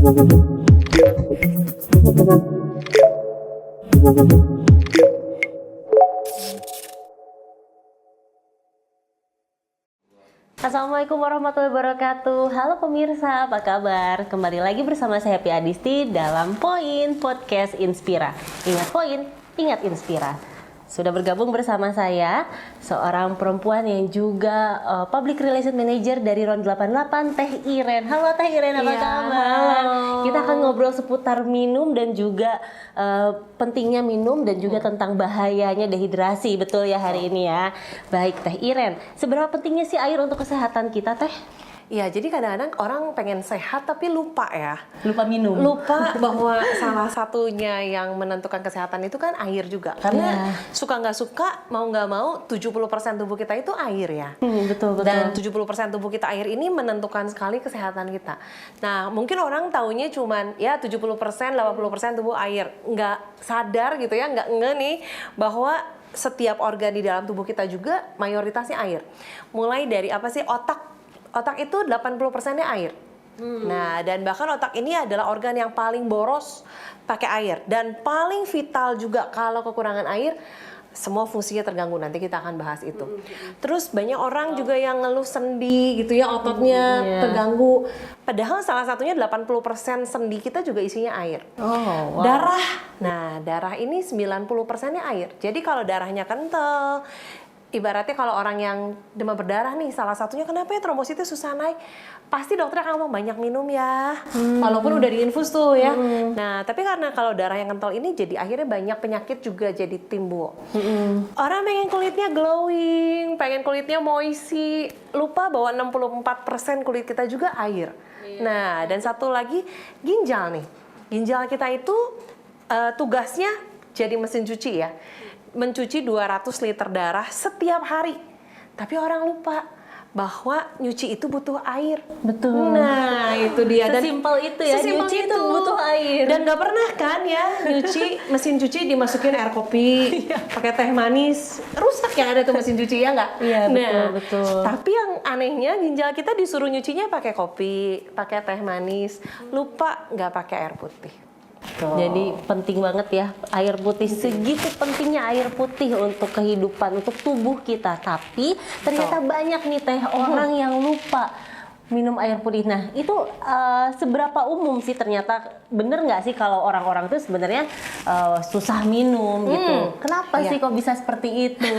Assalamualaikum warahmatullahi wabarakatuh. Halo pemirsa, apa kabar? Kembali lagi bersama saya Happy Adisti dalam Poin Podcast Inspira. Ingat poin, ingat Inspira. Sudah bergabung bersama saya seorang perempuan yang juga Public Relation Manager dari Ron 88, Teh Iren. Halo Teh Iren, apa kabar? Halo. Kita akan ngobrol seputar minum dan juga pentingnya minum dan juga tentang bahayanya dehidrasi. Betul ya hari ini ya. Baik Teh Iren, seberapa pentingnya sih air untuk kesehatan kita Teh? Ya, jadi kadang-kadang orang pengen sehat tapi lupa ya. Lupa minum. Lupa bahwa salah satunya yang menentukan kesehatan itu kan air juga. Karena suka nggak suka, mau nggak mau 70% tubuh kita itu air ya. Betul. Dan 70% tubuh kita air ini menentukan sekali kesehatan kita. Nah, mungkin orang taunya cuman ya 70%, 80% tubuh air. Nggak sadar gitu ya, nggak nih bahwa setiap organ di dalam tubuh kita juga mayoritasnya air. Mulai dari apa sih, Otak itu 80%-nya air. Nah, dan bahkan otak ini adalah organ yang paling boros pakai air. Dan paling vital juga kalau kekurangan air, semua fungsinya terganggu. Nanti kita akan bahas itu. Terus banyak orang juga yang ngeluh sendi gitu ya, ototnya terganggu. Padahal salah satunya 80% sendi kita juga isinya air. Oh, wow. Darah. Nah, darah ini 90%-nya air. Jadi kalau darahnya kental, ibaratnya kalau orang yang demam berdarah nih, salah satunya kenapa ya trombositnya susah naik, pasti dokter akan ngomong banyak minum ya, walaupun udah diinfus tuh ya. Nah, tapi karena kalau darah yang kental ini jadi akhirnya banyak penyakit juga jadi timbul. Orang pengen kulitnya glowing, pengen kulitnya moisty, lupa bahwa 64% kulit kita juga air. Nah, dan satu lagi ginjal nih. Ginjal kita itu tugasnya jadi mesin cuci ya. Mencuci 200 liter darah setiap hari. Tapi orang lupa bahwa nyuci itu butuh air. Betul. Nah, itu dia. Dan sesimpel itu ya, sesimpel nyuci itu butuh air. Dan nggak pernah kan ya nyuci, mesin cuci dimasukin air kopi, pakai teh manis, rusak yang ada tuh mesin cuci ya nggak? Iya, Nah, betul. tapi yang anehnya ginjal kita disuruh nyucinya pakai kopi, pakai teh manis, lupa nggak pakai air putih. Jadi penting banget ya air putih, segitu pentingnya air putih untuk kehidupan, untuk tubuh kita. Tapi ternyata banyak nih Teh orang yang lupa minum air putih. Nah itu seberapa umum sih ternyata, bener nggak sih kalau orang-orang itu sebenarnya susah minum gitu? Kenapa sih kok bisa seperti itu?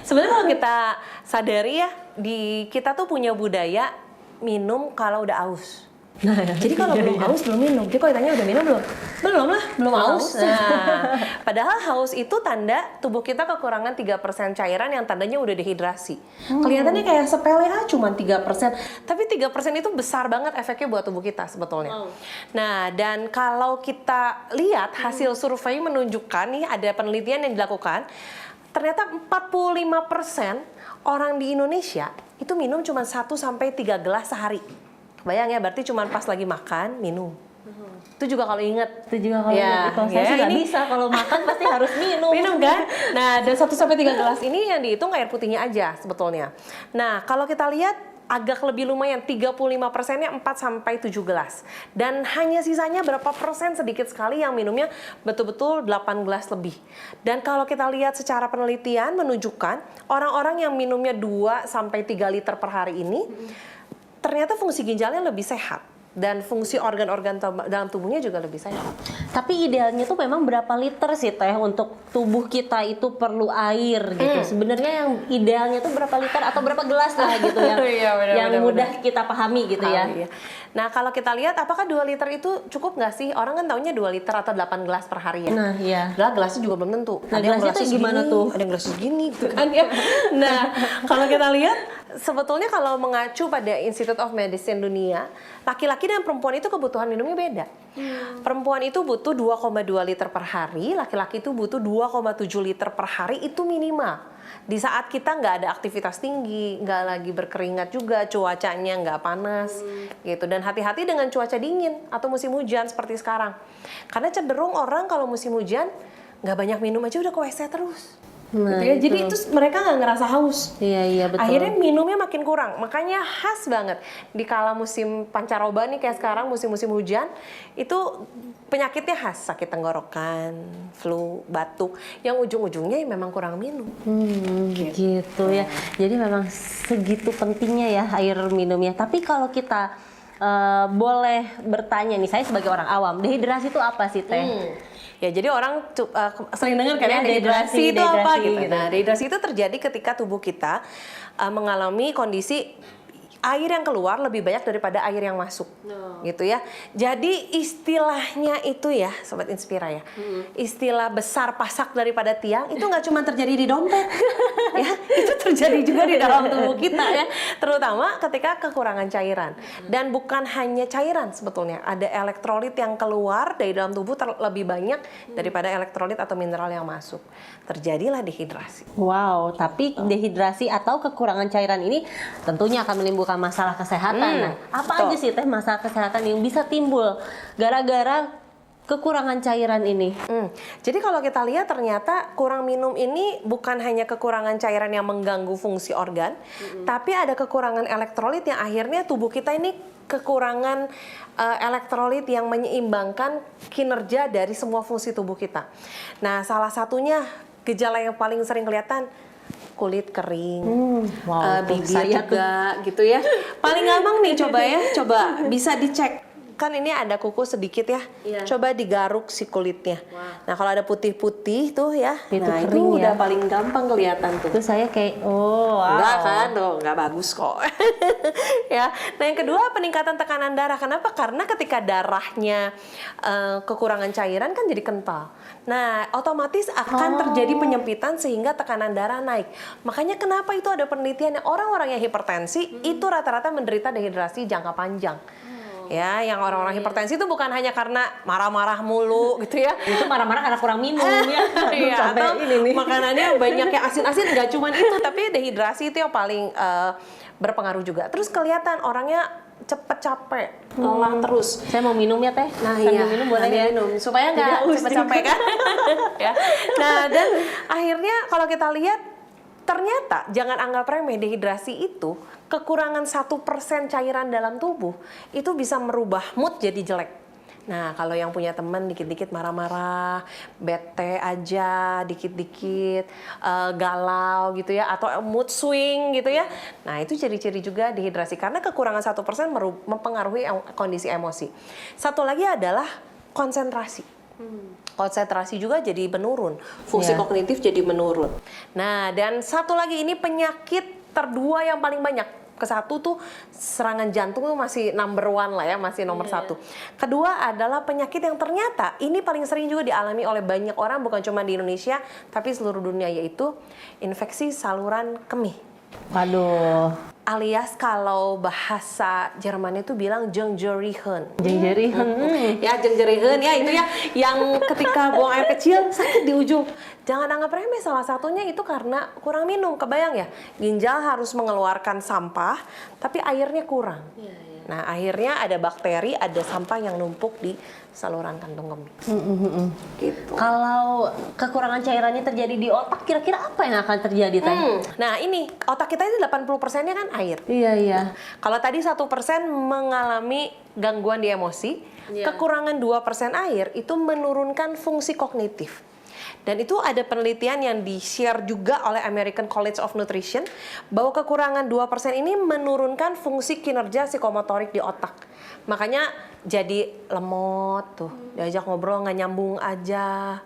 Sebenarnya kalau kita sadari ya, di kita tuh punya budaya minum kalau udah aus. Nah, jadi kalau belum haus belum minum. Jadi kalau ditanya udah minum belum? Belum lah, belum haus. Nah, padahal haus itu tanda tubuh kita kekurangan 3% cairan yang tandanya udah dehidrasi. Kelihatannya kayak sepele cuma 3%. Tapi 3% itu besar banget efeknya buat tubuh kita sebetulnya. Nah, dan kalau kita lihat hasil survei menunjukkan nih, ada penelitian yang dilakukan, ternyata 45% orang di Indonesia itu minum cuma 1-3 gelas sehari. Bayang ya, berarti cuma pas lagi makan, minum. Itu juga kalau inget. Itu juga kalau inget. Kalau saya sih nggak bisa, kalau makan pasti harus minum. Minum kan? Nah, dan 1-3 gelas ini yang dihitung air putihnya aja sebetulnya. Nah, kalau kita lihat agak lebih lumayan, 35%-nya 4-7 gelas. Dan hanya sisanya berapa persen, sedikit sekali yang minumnya betul-betul 8 gelas lebih. Dan kalau kita lihat secara penelitian menunjukkan orang-orang yang minumnya 2-3 liter per hari ini, ternyata fungsi ginjalnya lebih sehat dan fungsi organ-organ dalam tubuhnya juga lebih sehat. Tapi idealnya tuh memang berapa liter sih Teh untuk tubuh kita itu perlu air gitu? Sebenarnya yang idealnya tuh berapa liter atau berapa gelas lah gitu yang yang mudah kita pahami gitu ya. Iya. Nah, kalau kita lihat apakah 2 liter itu cukup nggak sih? Orang kan taunya 2 liter atau 8 gelas per hari ya. Nah, iya. Gelasnya juga belum tentu. Nah, gelasnya tuh gimana tuh? Ada yang gelas segini gitu kan ya. Nah, kalau kita lihat sebetulnya kalau mengacu pada Institute of Medicine dunia, laki-laki dan perempuan itu kebutuhan minumnya beda. Perempuan itu butuh 2,2 liter per hari, laki-laki itu butuh 2,7 liter per hari itu minimal. Di saat kita nggak ada aktivitas tinggi, nggak lagi berkeringat juga, cuacanya nggak panas, gitu. Dan hati-hati dengan cuaca dingin atau musim hujan seperti sekarang. Karena cenderung orang kalau musim hujan nggak banyak minum aja udah ke WC terus. Nah, gitu ya. Jadi itu mereka nggak ngerasa haus. Iya, betul. Akhirnya minumnya makin kurang, makanya khas banget di kala musim pancaroba nih kayak sekarang musim-musim hujan itu penyakitnya khas, sakit tenggorokan, flu, batuk, yang ujung-ujungnya memang kurang minum. Gitu ya. Jadi memang segitu pentingnya ya air minumnya. Tapi kalau kita boleh bertanya nih, saya sebagai orang awam, dehidrasi itu apa sih Teh? Ya jadi orang sering dengar kan Ya, ya dehidrasi itu apa gitu. gitu. Nah dehidrasi itu terjadi ketika tubuh kita mengalami kondisi air yang keluar lebih banyak daripada air yang masuk, gitu ya. Jadi istilahnya itu ya, Sobat Inspira ya, istilah besar pasak daripada tiang itu nggak cuma terjadi di dompet, ya, itu terjadi juga di dalam tubuh kita ya, terutama ketika kekurangan cairan. Dan bukan hanya cairan sebetulnya, ada elektrolit yang keluar dari dalam tubuh lebih banyak daripada elektrolit atau mineral yang masuk. Terjadilah dehidrasi. Wow, tapi dehidrasi atau kekurangan cairan ini tentunya akan menimbulkan masalah kesehatan. Nah, apa aja sih Teh masalah kesehatan yang bisa timbul gara-gara kekurangan cairan ini? Jadi kalau kita lihat ternyata kurang minum ini bukan hanya kekurangan cairan yang mengganggu fungsi organ, tapi ada kekurangan elektrolit yang akhirnya tubuh kita ini kekurangan elektrolit yang menyeimbangkan kinerja dari semua fungsi tubuh kita. Nah, salah satunya gejala yang paling sering kelihatan kulit kering, bibir juga gitu ya. Paling gampang nih coba bisa dicek. Kan ini ada kuku sedikit ya, coba digaruk si kulitnya. Nah kalau ada putih-putih tuh ya, Itu nah kering itu ya. udah paling gampang kelihatan tuh. Itu saya kayak, Enggak kan, tuh nggak bagus kok. Ya. Nah yang kedua peningkatan tekanan darah. Kenapa? Karena ketika darahnya kekurangan cairan kan jadi kental. Nah otomatis akan terjadi penyempitan sehingga tekanan darah naik. Makanya kenapa itu ada penelitian yang orang-orang yang hipertensi itu rata-rata menderita dehidrasi jangka panjang. Ya, yang orang-orang hipertensi itu bukan hanya karena marah-marah mulu gitu ya. itu marah-marah karena kurang minum ya. Iya, atau ini nih. makanannya banyak yang asin-asin, nggak cuma itu, tapi dehidrasi itu yang paling berpengaruh juga. Terus kelihatan orangnya cepet capek, lelah terus. Saya mau minum ya Teh. Nah Sambil minum boleh ya? minum supaya nggak Tidak haus cepet juga. capek kan. Ya. Nah dan akhirnya kalau kita lihat ternyata jangan anggap remeh, dehidrasi itu kekurangan 1% cairan dalam tubuh itu bisa merubah mood jadi jelek. Nah kalau yang punya teman dikit-dikit marah-marah, bete aja, dikit-dikit galau gitu ya, atau mood swing gitu ya. Nah itu ciri-ciri juga dehidrasi karena kekurangan 1% mempengaruhi kondisi emosi. Satu lagi adalah konsentrasi. Konsentrasi juga jadi menurun, fungsi kognitif jadi menurun. Nah, dan satu lagi ini penyakit terdua yang paling banyak. Kesatu tuh serangan jantung tuh masih number one lah ya, masih nomor satu. Kedua adalah penyakit yang ternyata ini paling sering juga dialami oleh banyak orang, bukan cuma di Indonesia, tapi seluruh dunia, yaitu infeksi saluran kemih. Waduh. Alias kalau bahasa Jermannya itu bilang Jengjerigen. Jengjerigen. Ya Jengjerigen ya itu ya yang ketika buang air kecil sakit di ujung. Jangan anggap remeh, salah satunya itu karena kurang minum. Kebayang ya, ginjal harus mengeluarkan sampah tapi airnya kurang. Nah akhirnya ada bakteri, ada sampah yang numpuk di saluran kantung kemih. Gitu. Kalau kekurangan cairannya terjadi di otak, kira-kira apa yang akan terjadi Teh? Nah ini otak kita ini 80%-nya kan air. Iya. Kalau tadi 1% mengalami gangguan di emosi, kekurangan 2% air itu menurunkan fungsi kognitif. Dan itu ada penelitian yang di-share juga oleh American College of Nutrition bahwa kekurangan 2% ini menurunkan fungsi kinerja psikomotorik di otak. Makanya jadi lemot tuh, diajak ngobrol nggak nyambung aja,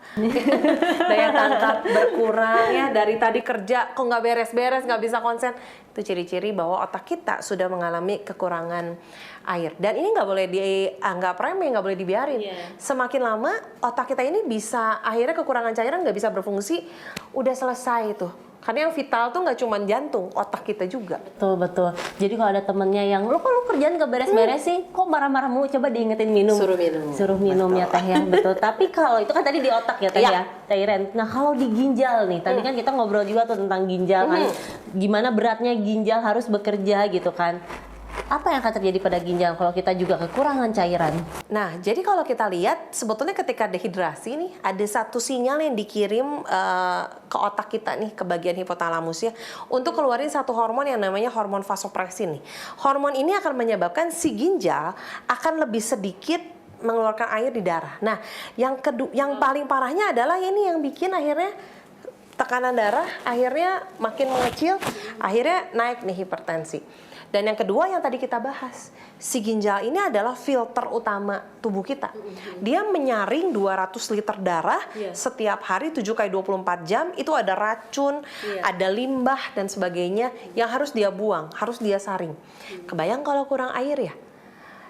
daya tangkap berkurang ya, dari tadi kerja kok nggak beres-beres, nggak bisa konsen. Itu ciri-ciri bahwa otak kita sudah mengalami kekurangan air. Dan ini nggak boleh dianggap remeh, nggak boleh dibiarin. Semakin lama otak kita ini bisa akhirnya kekurangan cairan, nggak bisa berfungsi, udah selesai tuh. Karena yang vital tuh nggak cuma jantung, otak kita juga. Betul. Jadi kalau ada temennya yang, lu kerjaan gak beres-beres sih, kok marah-marah mulu, coba diingetin minum. Suruh minum. Ya Teh ya, betul. Tapi kalau itu kan tadi di otak ya Teh ya, Teh Iren. Nah kalau di ginjal nih, tadi kan kita ngobrol juga tuh tentang ginjal kan, gimana beratnya ginjal harus bekerja gitu kan. apa yang akan terjadi pada ginjal kalau kita juga kekurangan cairan? Nah, jadi kalau kita lihat sebetulnya ketika dehidrasi nih ada satu sinyal yang dikirim ke otak kita nih, ke bagian hipotalamus ya, untuk keluarin satu hormon yang namanya hormon vasopressin nih. Hormon ini akan menyebabkan si ginjal akan lebih sedikit mengeluarkan air di darah. Nah, yang paling parahnya adalah ini yang bikin akhirnya tekanan darah akhirnya makin mengecil, akhirnya naik nih hipertensi. Dan yang kedua yang tadi kita bahas, si ginjal ini adalah filter utama tubuh kita. Dia menyaring 200 liter darah setiap hari 7 kali 24 jam, itu ada racun, ada limbah dan sebagainya yang harus dia buang, harus dia saring. Kebayang kalau kurang air ya?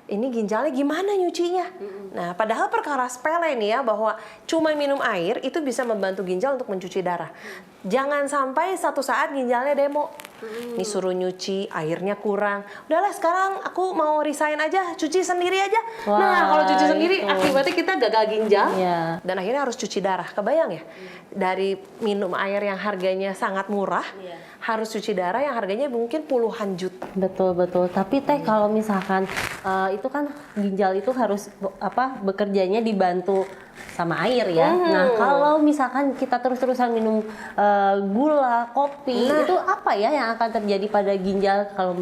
Ini ginjalnya gimana nyucinya? Nah, padahal perkara sepele nih ya, bahwa cuma minum air itu bisa membantu ginjal untuk mencuci darah. Jangan sampai satu saat ginjalnya demo. Disuruh nyuci, airnya kurang. Udahlah sekarang aku mau resign aja, cuci sendiri aja. Wah, nah, kalau cuci sendiri itu. akibatnya kita gagal ginjal. Iya. Dan akhirnya harus cuci darah. Kebayang ya? Dari minum air yang harganya sangat murah, harus cuci darah yang harganya mungkin puluhan juta. Betul. Tapi Teh, kalau misalkan itu kan ginjal itu harus bekerjanya dibantu sama air ya. Nah, kalau misalkan kita terus-terusan minum gula, kopi, itu apa ya yang akan terjadi pada ginjal kalau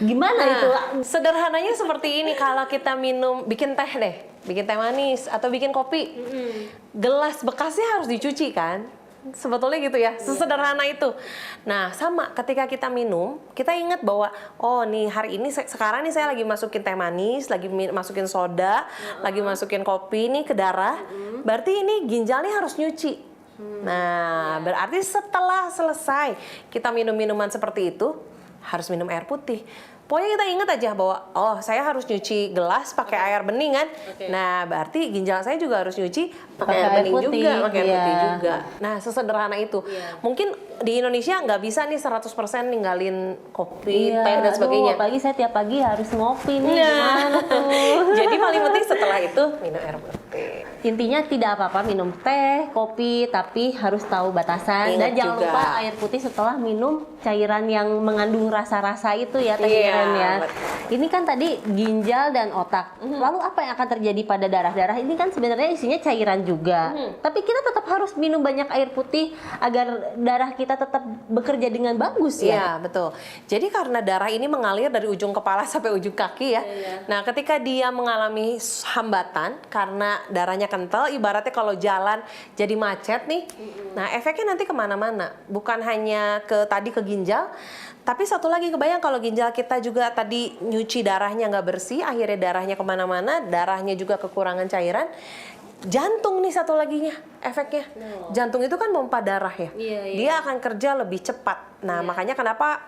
gimana itu? Sederhananya seperti ini, kalau kita bikin teh deh, bikin teh manis atau bikin kopi, gelas bekasnya harus dicuci kan? Sebetulnya gitu ya, sesederhana itu. Nah, sama ketika kita minum, kita ingat bahwa oh nih hari ini sekarang nih saya lagi masukin teh manis, lagi masukin soda, lagi masukin kopi nih ke darah. Berarti ini ginjalnya harus nyuci. Nah, berarti setelah selesai kita minum minuman seperti itu, harus minum air putih. Pokoknya kita ingat aja bahwa oh saya harus nyuci gelas pakai air bening kan. Nah, berarti ginjal saya juga harus nyuci pakai air bening putih, juga, pakai air putih juga. Nah, sesederhana itu. Mungkin di Indonesia nggak bisa nih 100% ninggalin kopi, teh dan sebagainya. Apalagi saya tiap pagi harus ngopi nih. Gimana tuh? Jadi paling penting setelah itu minum air putih. Intinya tidak apa-apa minum teh, kopi, tapi harus tahu batasan. Ingat Dan jangan juga lupa air putih setelah minum cairan yang mengandung rasa-rasa itu ya Teh Iren ya. Ini kan tadi ginjal dan otak. Lalu apa yang akan terjadi pada darah? Darah ini kan sebenarnya isinya cairan juga. Tapi kita tetap harus minum banyak air putih agar darah kita tetap bekerja dengan bagus ya. Iya, betul. Jadi karena darah ini mengalir dari ujung kepala sampai ujung kaki ya. Nah, ketika dia mengalami hambatan karena darahnya kental, ibaratnya kalau jalan jadi macet nih. Nah, efeknya nanti kemana-mana. Bukan hanya ke ginjal, tapi satu lagi, kebayang kalau ginjal kita juga tadi nyuci darahnya nggak bersih, akhirnya darahnya kemana-mana, darahnya juga kekurangan cairan. Jantung nih satu laginya efeknya. Jantung itu kan pompa darah ya. Dia akan kerja lebih cepat. Nah, makanya kenapa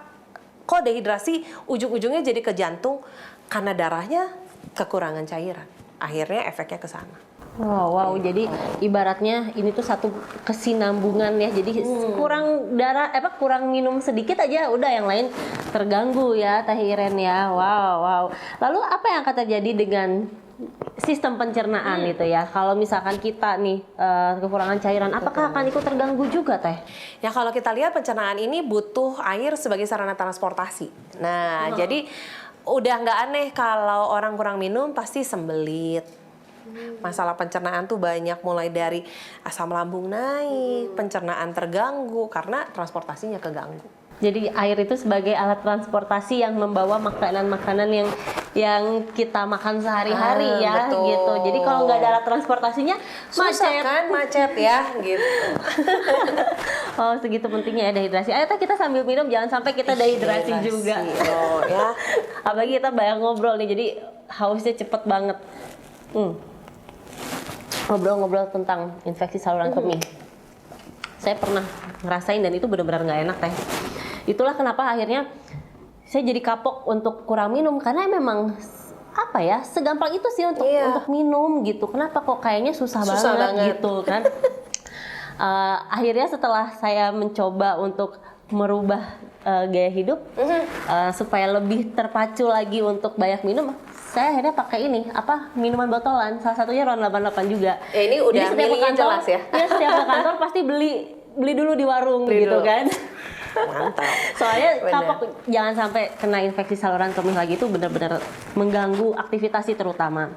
kok dehidrasi ujung-ujungnya jadi ke jantung, karena darahnya kekurangan cairan. Akhirnya efeknya ke sana. Wow, jadi ibaratnya ini tuh satu kesinambungan ya. Jadi kurang darah, kurang minum sedikit aja, udah yang lain terganggu ya, Teh Iren ya. Wow. Lalu apa yang akan terjadi dengan sistem pencernaan itu ya? Kalau misalkan kita nih kekurangan cairan, apakah akan ikut terganggu juga, Teh? Ya, kalau kita lihat pencernaan ini butuh air sebagai sarana transportasi. Nah, jadi udah nggak aneh kalau orang kurang minum pasti sembelit. Masalah pencernaan tuh banyak, mulai dari asam lambung naik, pencernaan terganggu karena transportasinya keganggu. Jadi air itu sebagai alat transportasi yang membawa makanan-makanan yang kita makan sehari-hari ya, betul. gitu. Jadi kalau nggak ada alat transportasinya, macet ya, gitu. Oh, segitu pentingnya ya dehidrasi. Ayo kita sambil minum, jangan sampai kita dehidrasi juga. Oh, ya. Apalagi kita banyak ngobrol nih, jadi hausnya cepet banget. Ngobrol-ngobrol tentang infeksi saluran kemih. Saya pernah ngerasain dan itu benar-benar nggak enak, Teh. Itulah kenapa akhirnya saya jadi kapok untuk kurang minum, karena memang segampang itu sih untuk minum gitu. Kenapa kok kayaknya susah banget gitu kan? Akhirnya setelah saya mencoba untuk merubah gaya hidup supaya lebih terpacu lagi untuk banyak minum, saya akhirnya pakai minuman botolan, salah satunya RON 88 juga. Ini udah jadi setiap ke kantor, jelas ya. Ya, setiap ke kantor pasti beli dulu di warung gitu kan. Mantap. Soalnya Bener. kapok jangan sampai kena infeksi saluran kemih lagi, itu benar-benar mengganggu aktivitas terutama.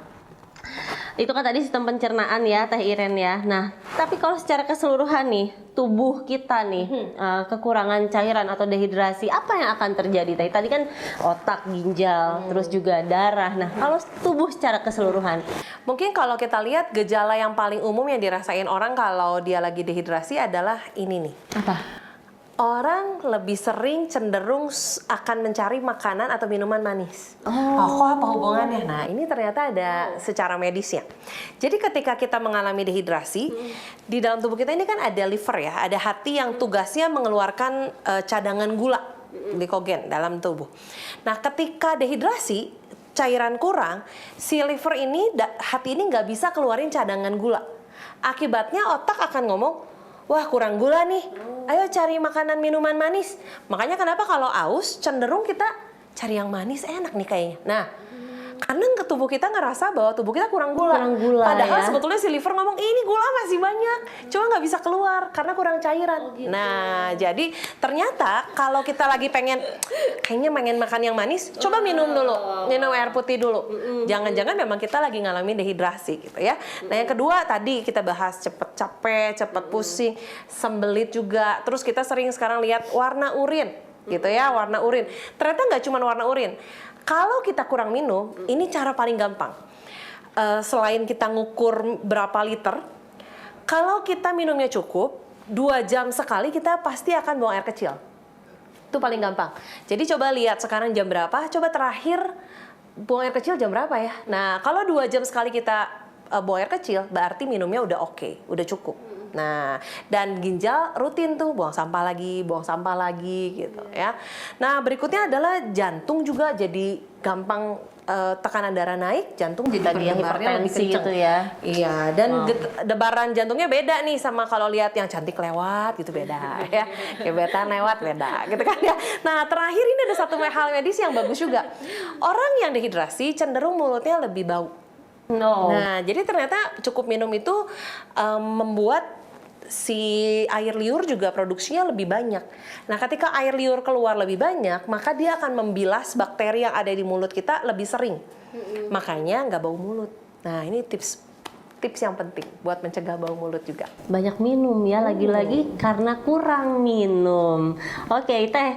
Itu kan tadi sistem pencernaan ya Teh Iren ya. Nah, tapi kalau secara keseluruhan nih, tubuh kita nih kekurangan cairan atau dehidrasi, apa yang akan terjadi Teh? Tadi kan otak, ginjal, terus juga darah. Nah, kalau tubuh secara keseluruhan. Mungkin kalau kita lihat gejala yang paling umum yang dirasain orang kalau dia lagi dehidrasi adalah ini nih. Apa? Orang lebih sering cenderung akan mencari makanan atau minuman manis. Oh. Kok apa hubungannya? Nah, ini ternyata ada secara medisnya. Jadi ketika kita mengalami dehidrasi, di dalam tubuh kita ini kan ada liver ya, ada hati yang tugasnya mengeluarkan cadangan gula, glikogen dalam tubuh. Nah, ketika dehidrasi, cairan kurang, si liver ini, hati ini nggak bisa keluarin cadangan gula. Akibatnya otak akan ngomong, wah kurang gula nih, ayo cari makanan minuman manis. Makanya kenapa kalau aus cenderung kita cari yang manis enak nih kayaknya. Nah, karena tubuh kita ngerasa bahwa tubuh kita kurang gula. Kurang gula, Padahal ya. sebetulnya si liver ngomong ini gula masih banyak, cuma nggak bisa keluar karena kurang cairan. gitu. Nah, jadi ternyata kalau kita lagi kayaknya pengen makan yang manis, coba minum dulu, minum air putih dulu. Jangan-jangan memang kita lagi ngalamin dehidrasi gitu ya. Nah, yang kedua tadi kita bahas cepet capek, cepet pusing, sembelit juga. Terus kita sering sekarang lihat warna urin gitu ya, warna urin. Ternyata nggak cuma warna urin. Kalau kita kurang minum, ini cara paling gampang. Selain kita ngukur berapa liter, kalau kita minumnya cukup, 2 jam sekali kita pasti akan buang air kecil. Itu paling gampang. Jadi coba lihat sekarang jam berapa, coba terakhir buang air kecil jam berapa ya. Nah, kalau 2 jam sekali kita buang air kecil, berarti minumnya udah oke, udah cukup. Nah, dan ginjal rutin tuh buang sampah lagi gitu ya. Nah, berikutnya adalah jantung juga jadi gampang tekanan darah naik, jantung jadi Tadi yang berdebarnya lebih hipertensi kenceng. gitu ya. Iya, dan debaran jantungnya beda nih sama kalau lihat yang cantik lewat gitu beda ya. Gebetan lewat beda gitu kan ya. Nah, terakhir ini ada satu hal medis yang bagus juga. Orang yang dehidrasi cenderung mulutnya lebih bau. No. Nah, jadi ternyata cukup minum itu membuat si air liur juga produksinya lebih banyak. Nah, ketika air liur keluar lebih banyak, maka dia akan membilas bakteri yang ada di mulut kita lebih sering. Makanya nggak bau mulut. Nah, ini tips yang penting buat mencegah bau mulut juga. Banyak minum ya, lagi-lagi karena kurang minum. Oke, Teh,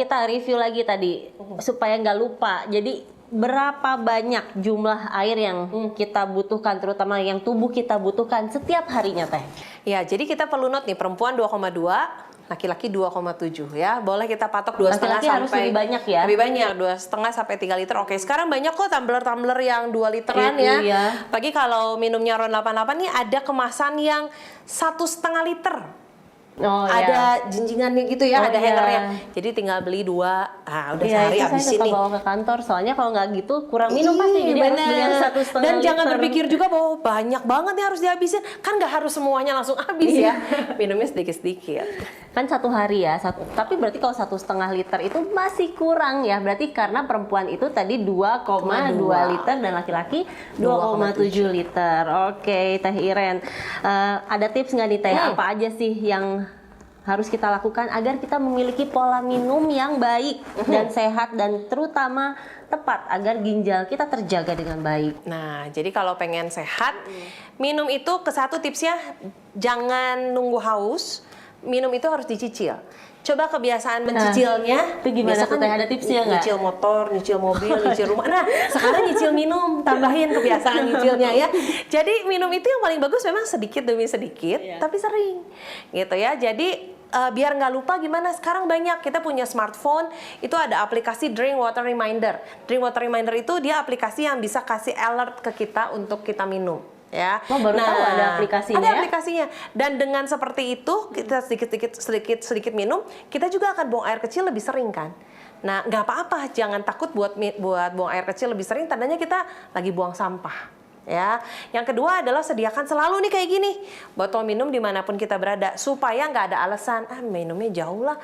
kita review lagi tadi supaya nggak lupa. Jadi berapa banyak jumlah air yang kita butuhkan, terutama yang tubuh kita butuhkan setiap harinya, Teh? Ya, jadi kita perlu note nih, perempuan 2,2, laki-laki 2,7 ya. Boleh kita patok 2,5 Laki-laki sampai harus lebih banyak ya? Lebih banyak, 2,5 sampai 3 liter. Oke, sekarang banyak kok tumbler-tumbler yang 2 literan Itu ya. ya. Pagi kalau minumnya RON 88 nih ada kemasan yang 1,5 liter. Oh, Ada jinjingannya gitu ya, Oh, ada iya. hangernya. Jadi tinggal beli 2, udah Iya, sehari itu saya habisin suka nih. bawa ke kantor, soalnya kalau nggak gitu kurang minum pasti, jadi harus beli yang 1,5 Dan jangan liter. berpikir juga bahwa banyak banget nih harus dihabisin. Kan nggak harus semuanya langsung habis ya. Minumnya sedikit-sedikit. Kan 1 hari ya, tapi berarti kalau 1,5 liter itu masih kurang ya, berarti karena perempuan itu tadi 2,2 liter dan laki-laki 2,7 liter. Oke, Teh Iren, ada tips nggak nih Teh, apa aja sih yang harus kita lakukan agar kita memiliki pola minum yang baik dan sehat dan terutama tepat agar ginjal kita terjaga dengan baik? Nah, jadi kalau pengen sehat, minum itu satu tipsnya jangan nunggu haus, minum itu harus dicicil. Coba kebiasaan mencicilnya. itu gimana biasa tuh, Teh? Ada tipsnya nggak? Nyicil motor, nyicil mobil, nyicil rumah. Nah, sekarang nyicil minum, tambahin kebiasaan nyicilnya ya. Jadi minum itu yang paling bagus memang sedikit demi sedikit, tapi sering. Gitu ya. Jadi biar nggak lupa gimana, sekarang banyak kita punya smartphone, itu ada aplikasi Drink Water Reminder. Drink Water Reminder itu dia aplikasi yang bisa kasih alert ke kita untuk kita minum. Ya. Oh, baru tahu ada aplikasinya Ada ya? aplikasinya. Dan dengan seperti itu, kita sedikit minum, kita juga akan buang air kecil lebih sering kan. Nah, nggak apa-apa, jangan takut buat buang air kecil lebih sering, tandanya kita lagi buang sampah. Ya, yang kedua adalah sediakan selalu nih kayak gini botol minum dimanapun kita berada supaya nggak ada alasan minumnya jauh lah,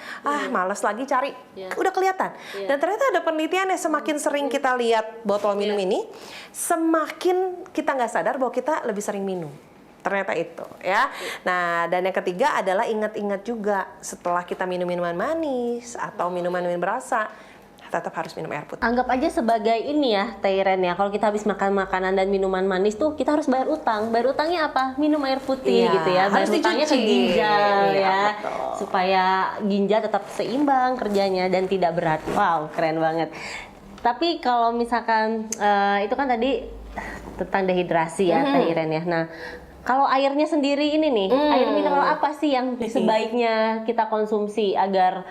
malas lagi cari, udah kelihatan. Dan ternyata ada penelitian yang semakin sering kita lihat botol minum ini, semakin kita nggak sadar bahwa kita lebih sering minum. Ternyata itu ya. Nah, dan yang ketiga adalah ingat-ingat juga setelah kita minum minuman manis atau minuman berasa, tetap harus minum air putih. Anggap aja sebagai ini ya, Teh Iren ya. Kalau kita habis makan makanan dan minuman manis tuh kita harus bayar utang. Bayar utangnya apa? Minum air putih Iya, gitu ya. Bayar harus utangnya ke dicuci. ginjal Iya, ya. betul. Supaya ginjal tetap seimbang kerjanya dan tidak berat. Wow, keren banget. Tapi kalau misalkan itu kan tadi tentang dehidrasi ya, Teh Iren ya. Nah, kalau airnya sendiri ini nih, air mineral apa sih yang sebaiknya kita konsumsi agar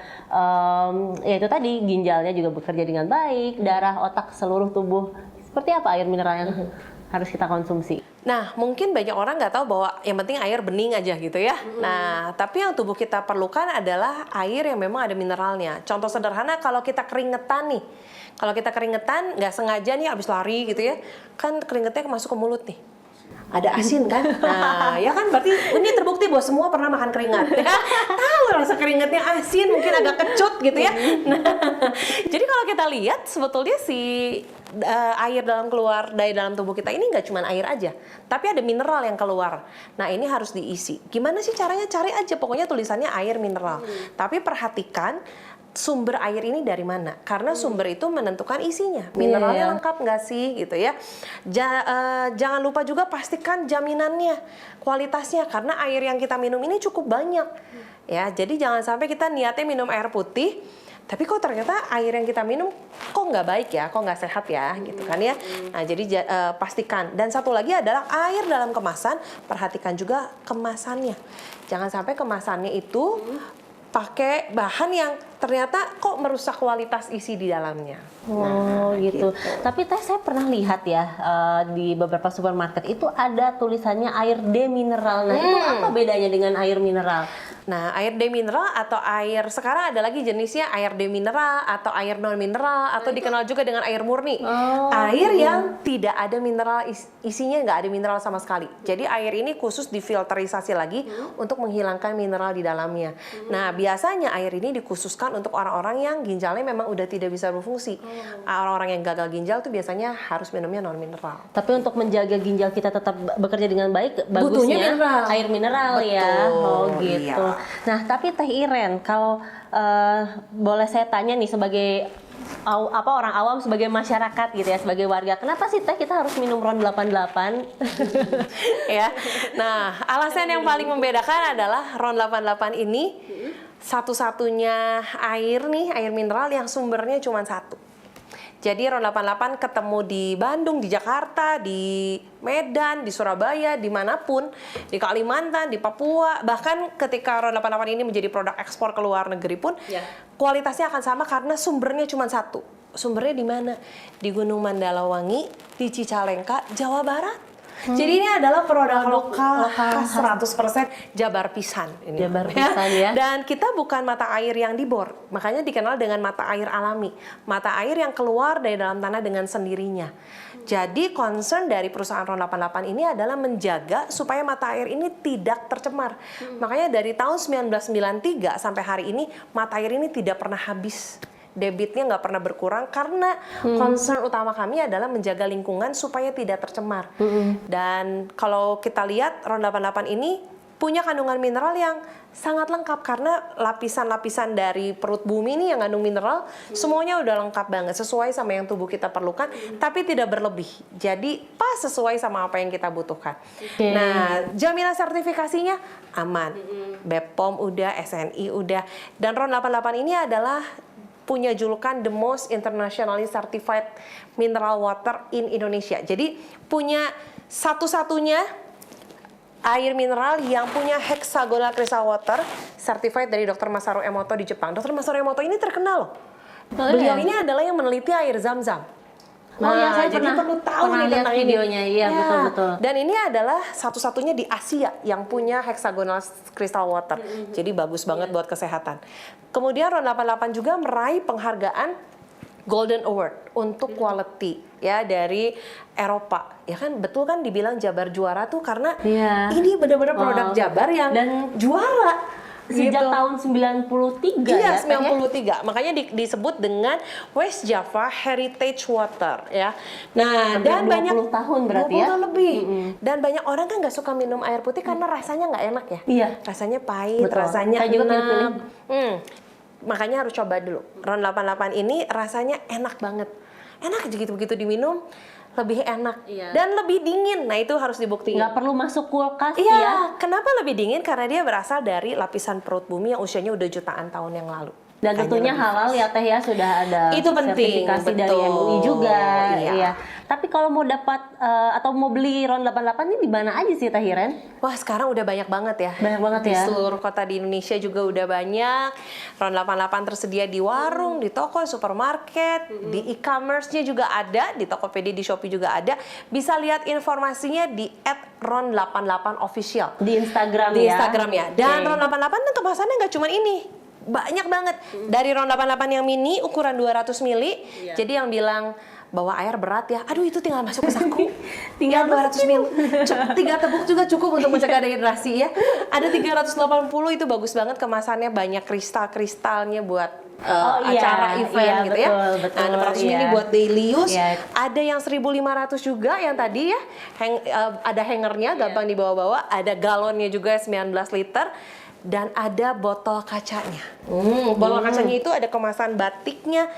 ya itu tadi ginjalnya juga bekerja dengan baik, darah, otak, seluruh tubuh. Seperti apa air mineral yang harus kita konsumsi? Nah, mungkin banyak orang nggak tahu bahwa yang penting air bening aja gitu ya. Nah, tapi yang tubuh kita perlukan adalah air yang memang ada mineralnya. Contoh sederhana, kalau kita keringetan nih. Kalau kita keringetan, nggak sengaja nih habis lari gitu ya, kan keringetnya masuk ke mulut nih. Ada asin kan? Nah, ya kan berarti ini terbukti bahwa semua pernah makan keringat. Ya? Tahu rasa keringatnya asin, mungkin agak kecut gitu ya. Nah, jadi kalau kita lihat sebetulnya si air dari dalam tubuh kita ini nggak cuma air aja, tapi ada mineral yang keluar. Nah, ini harus diisi. Gimana sih caranya? Cari aja, pokoknya tulisannya air mineral. Tapi perhatikan sumber air ini dari mana? Karena sumber itu menentukan isinya. Mineralnya lengkap nggak sih, gitu ya. Jangan lupa juga pastikan jaminannya, kualitasnya. Karena air yang kita minum ini cukup banyak, ya. Jadi jangan sampai kita niatnya minum air putih, tapi kok ternyata air yang kita minum kok nggak baik ya, kok nggak sehat ya, gitu kan ya. Nah, jadi pastikan. Dan satu lagi adalah air dalam kemasan, perhatikan juga kemasannya. Jangan sampai kemasannya itu pakai bahan yang ternyata kok merusak kualitas isi di dalamnya. Oh gitu. Tapi Teh, saya pernah lihat ya di beberapa supermarket itu ada tulisannya air demineral. Nah, itu apa bedanya dengan air mineral? Nah, air demineral atau air, sekarang ada lagi jenisnya air demineral atau air non mineral atau dikenal juga dengan air murni. Air yang tidak ada mineral, isinya nggak ada mineral sama sekali. Jadi air ini khusus difilterisasi lagi untuk menghilangkan mineral di dalamnya. Nah, biasanya air ini dikhususkan untuk orang-orang yang ginjalnya memang udah tidak bisa berfungsi. Orang-orang yang gagal ginjal tuh biasanya harus minumnya non mineral. Tapi untuk menjaga ginjal kita tetap bekerja dengan baik, Butuhnya bagusnya mineral. air mineral ya. Betul, Oh gitu. iya. Nah, tapi Teh Iren, kalau boleh saya tanya nih sebagai orang awam, sebagai masyarakat gitu ya, sebagai warga, kenapa sih Teh kita harus minum RON 88? Ya. Nah, alasan yang paling membedakan adalah RON 88 ini satu-satunya air mineral yang sumbernya cuma satu. Jadi RON 88 ketemu di Bandung, di Jakarta, di Medan, di Surabaya, dimanapun, di Kalimantan, di Papua. Bahkan ketika RON 88 ini menjadi produk ekspor ke luar negeri pun, kualitasnya akan sama karena sumbernya cuma satu. Sumbernya di mana? Di Gunung Mandalawangi, di Cicalengka, Jawa Barat. Jadi ini adalah produk lokal khas 100% Jabar Pisan ini. Jabar Pisan ya. Dan kita bukan mata air yang dibor, makanya dikenal dengan mata air alami. Mata air yang keluar dari dalam tanah dengan sendirinya. Jadi concern dari perusahaan RON 88 ini adalah menjaga supaya mata air ini tidak tercemar. Makanya dari tahun 1993 sampai hari ini mata air ini tidak pernah habis. Debitnya nggak pernah berkurang karena concern utama kami adalah menjaga lingkungan supaya tidak tercemar. Dan kalau kita lihat RON 88 ini punya kandungan mineral yang sangat lengkap karena lapisan-lapisan dari perut bumi ini yang mengandung mineral semuanya udah lengkap banget sesuai sama yang tubuh kita perlukan tapi tidak berlebih. Jadi pas sesuai sama apa yang kita butuhkan. Nah, jaminan sertifikasinya aman. BPOM udah, SNI udah. Dan RON 88 ini adalah punya julukan the most internationally certified mineral water in Indonesia. Jadi punya satu-satunya air mineral yang punya hexagonal crystal water certified dari Dr. Masaru Emoto di Jepang. Dr. Masaru Emoto ini terkenal loh. Beliau ini adalah yang meneliti air Zam-Zam. Oh ya, saya jadi perlu tahu nih lihat tentang videonya. Iya, betul-betul. Dan ini adalah satu-satunya di Asia yang punya hexagonal crystal water. Jadi bagus banget buat kesehatan. Kemudian RON 88 juga meraih penghargaan Golden Award untuk quality ya dari Eropa. Ya kan betul kan dibilang Jabar juara tuh karena ini benar-benar produk Jabar yang dan juara. Sejak Gitu. tahun 93 Iya, ya, Teh, ya? 93. Makanya disebut dengan West Java Heritage Water ya. Nah, Hampir dan 20 banyak tahun berarti 20 ya? tahun lebih. Dan banyak orang kan nggak suka minum air putih karena rasanya nggak enak ya. Iya. Rasanya pahit, Betul. rasanya Saya juga enam. pilih-pilih. Makanya harus coba dulu. Ron 88 ini rasanya enak banget. Enak aja gitu begitu diminum lebih enak Iya. dan lebih dingin. Nah, itu harus dibuktiin. Nggak perlu masuk kulkas Iya, ya. kenapa lebih dingin? Karena dia berasal dari lapisan perut bumi yang usianya udah jutaan tahun yang lalu. Dan Makanya tentunya lebih halal ya Teh ya, sudah ada Itu penting, sertifikasi dari betul. MUI juga. Iya. Iya. Tapi kalau mau dapat atau mau beli Ron 88 ini di mana aja sih Teh Iren? Wah, sekarang udah banyak banget ya. Banyak banget Di ya. seluruh kota di Indonesia juga udah banyak. Ron 88 tersedia di warung, di toko, supermarket, di e-commerce-nya juga ada, di Tokopedia, di Shopee juga ada. Bisa lihat informasinya di @ron88official. Di Instagram Di ya. Instagram ya. Dan Oke. Ron 88 kan kemasannya nggak cuma ini. Banyak banget. Dari Ron 88 yang mini ukuran 200 mili. Iya. Jadi yang bilang bawa air berat ya. Aduh, itu tinggal masuk ke saku. Tinggal 200 mil. 3 tebuk juga cukup untuk mencegah dehidrasi ya. Ada 380 itu bagus banget kemasannya, banyak kristal-kristalnya buat Oh, iya. acara event Iya, gitu ya. betul, betul, Nah, 600 mili iya. buat daily use. Iya. Ada yang 1.500 juga yang tadi ya. Ada hangernya gampang dibawa-bawa, ada galonnya juga 19 liter. Dan ada botol kacanya. Botol kacanya itu ada kemasan batiknya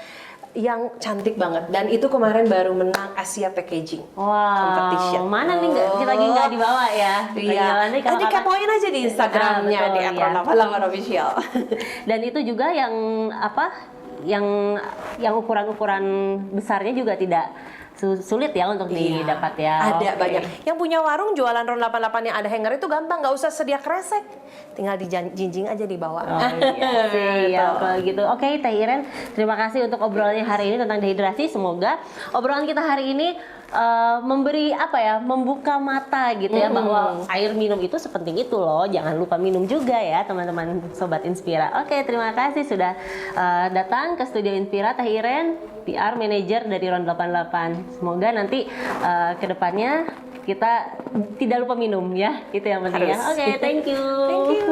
yang cantik banget. Dan itu kemarin baru menang Asia Packaging Competition. Mana nih kita lagi nggak dibawa ya? Iya. Nanti Nanti kepoin aja di Instagramnya betul, di iya. @ron88official. Dan itu juga yang apa? Yang ukuran-ukuran besarnya juga tidak sulit ya untuk didapat ya. Ada Oke. banyak. Yang punya warung jualan Ron 88 yang ada hanger itu gampang, nggak usah sedia kresek. Tinggal dijinjing aja dibawa. Oh iya, siap kalau gitu. Oke, Teh Iren, terima kasih untuk obrolannya hari ini tentang dehidrasi. Semoga obrolan kita hari ini memberi apa ya, membuka mata gitu ya, bahwa air minum itu sepenting itu loh. Jangan lupa minum juga ya, teman-teman Sobat Inspira. Oke, terima kasih sudah datang ke Studio Inspira, Teh Iren, PR Manager dari Ron 88. Semoga nanti ke depannya kita tidak lupa minum ya, itu yang penting ya. Harus. Oke, thank you. Thank you.